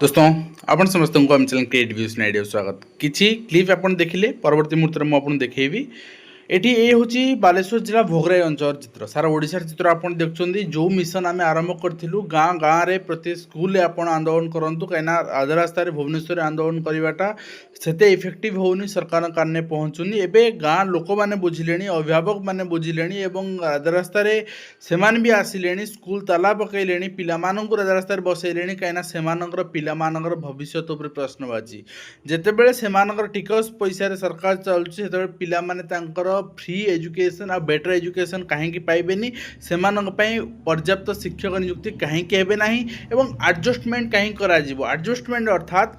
दोस्तों आपण समस्त को आम चैनल क्रिएटिव व्यूज आइडिया स्वागत। किछि क्लिप आपण देखिले परवर्ती मुहूर्त में आपन देखैबी। एटी ए होची बालेश्वर जिला भोगराई अंचल चित्र सारा ओडिशा चित्र आपन देखछोंदी। जो मिशन आमे आरंभ करथिलु गाँ गाँ रे प्रति स्कूल आपन आंदोलन करंतु कहिना आधा रास्ता रे भुवनेश्वर आंदोलन करिवाटा सेते इफेक्टिव होउनी सरकार काने पहुंचुनी। एबे गाँ लोक माने बुझिलेनी, अभिभावक माने बुझिलेनी एवं आधा रास्ता रे सेमान भी आसिलेनी, स्कूल ताला पकैलेनी, पिला माननकु आधा रास्ता रे बसैलेनी कहिना सेमानकर पिला मानकर भविष्यत उपर प्रश्नबाजी। जेतेबेले सेमानकर टिकस पैसा रे सरकार चलुछि सेतेबेले पिला माने तांकर फ्री एजुकेशन आ बेटर एजुकेशन कहीं पाइबेनी, सेमानक पई पर्याप्त शिक्षक नियुक्ति कहीं हेबे नाही एवं एडजस्टमेंट कहीं करा जिवो। एडजस्टमेंट अर्थात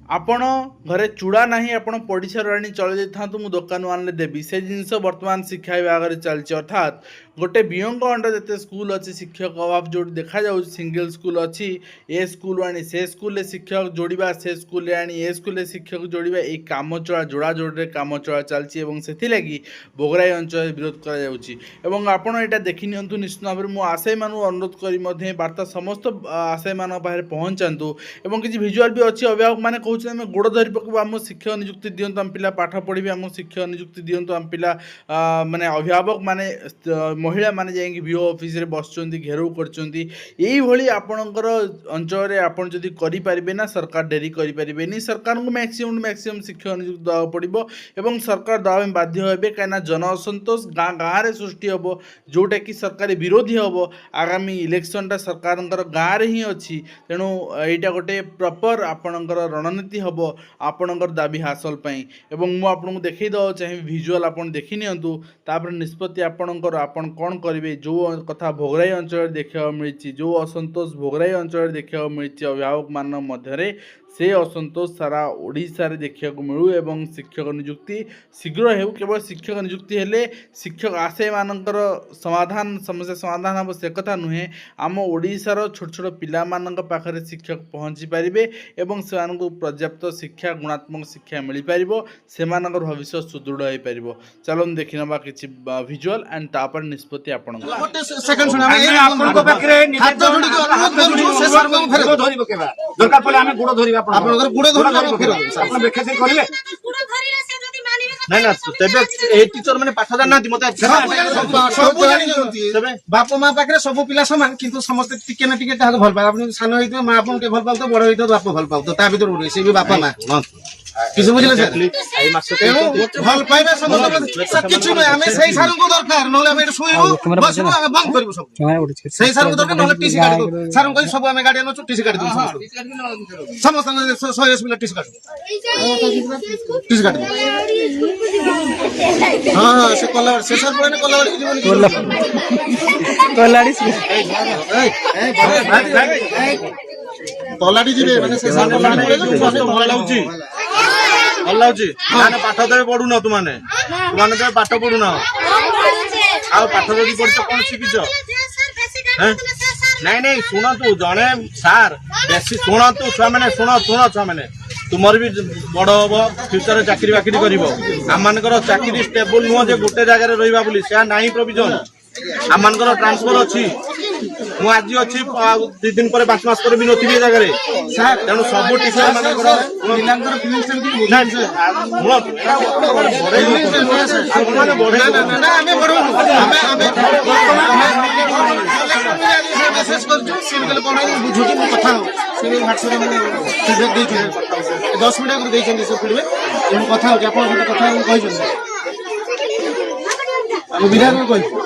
आपण घरे चूड़ा नहीं आपण पड़ीसा राणी चल जाता मु दुकान आनले देवी से जिनस वर्तमान शिक्षा विभाग में चलती। अर्थात गोटे बीओंग अंडर जिते स्कूल अच्छी शिक्षक अभाव जो देखा जा सिंगल स्कूल अच्छी ए स्कूल आनी से स्कूल शिक्षक जोड़ा से स्कूल आनी ए स्कूल शिक्षक जोड़ा ये कम चला जोड़ा जोड़े कम चला चलती से लगी भोगराई अंचल विरोध कर देखी नियंतु। निश्चित भाव में आशायी मान अनुरोध कर वार्ता समस्त आशायी मान पाखे पहुँचातु और किसी भिजुआल भी अच्छी अभिभावक मैंने कहते आम गोड़ धरी पकू आम शिक्षक नियुक्ति दिंतु, आम पिला पाठ पढ़ी आम शिक्षक नियुक्ति दिंतु, आम पिला माने अभिभावक माने महिला माने जाइए बीओ ऑफिस रे बसुँच घेराव कर आपणकर अंचल आपड़ जदि करें ना सरकार डेरी करें। सरकार को मैक्सिमम शिक्षक नियुक्ति देवा पड़ो और सरकार देवा बाध्य हे कहीं जन असंतोष गाँ गाँव में सृष्टि हम जोटा कि सरकार विरोधी हम। आगामी इलेक्शनटा सरकार गाँव में ही अच्छी तेणु यहाँ गोटे प्रॉपर आपणकर रणनीति हम आपणकर दाबी हासिल पाई मुझे देखई देवा चाहिए भिजुआल आप देखी नियंतु तापर निष्पत्ति आपणकर आपण कौन करेंगे। जो कथा भोगराई अंचल देखा मिली, जो असंतोष भोगराई अंचल देखा मिली अभिभावक मान मध्य से असंतोष सारा ओडिशा रे देखा मिलू एवं शिक्षक नियुक्ति शीघ्र हो। केवल शिक्षक नियुक्ति हेले शिक्षक आशय मानकर समाधान समस्या समाधान हम से कथा नुहे। आम ओडिशार छोट छोट पिला मानक पाखरे शिक्षक पहुँची पारे एवं से पर्याप्त शिक्षा गुणात्मक शिक्षा मिल पार से भविष्य सुदृढ़ हो पार। चलो देखी ना कि भिजुआल एंड तापर निष्पत्ति आपण टीचर मैंने पाठ जाना बाप माँ पाखे सब पिला सामान किंतु समस्त टिके ना टिके भल पाए सान हो माँ आपन भल पाओ बड़ हो बाप भल पाओ ता भर से भी बापा माँ किसी बुझे भल पाइबा समस्त किसी ना आम से सार को दरकार ना शुरू बसबू आम बंद करूँ सब से सार को दरकार ना टीसी काट सार को सब आम गाड़ी नो टीसी काट समस्त 100 मिनट टीसी काट हाँ हाँ से कला से सर पड़े कलाड़ी जी माने से सर कलाड़ी पड़े भल लाउची भल लाउची माने पाठ दे पढु न तुमाने तुमाने पाठ पढु न आ पाठ जदी पढछ कोन शिखिछ हैं नहीं नहीं सुन तू जने सार बेसी सुन तू छुआ माने सुन छुआ माने तुमर भी बड़ हम फ्यूचर चाकरी बाकरी कर आम मानकर चाकरी स्टेबल नुह जे गोटे जगह रहा बोली से ना प्रोविजन आम मानकर ट्रांसफर अच्छी मुझे अच्छी 2 दिन पर 5 मास पर भी नथी जगह तेणु सब टीचर दस मिनट कथा विराट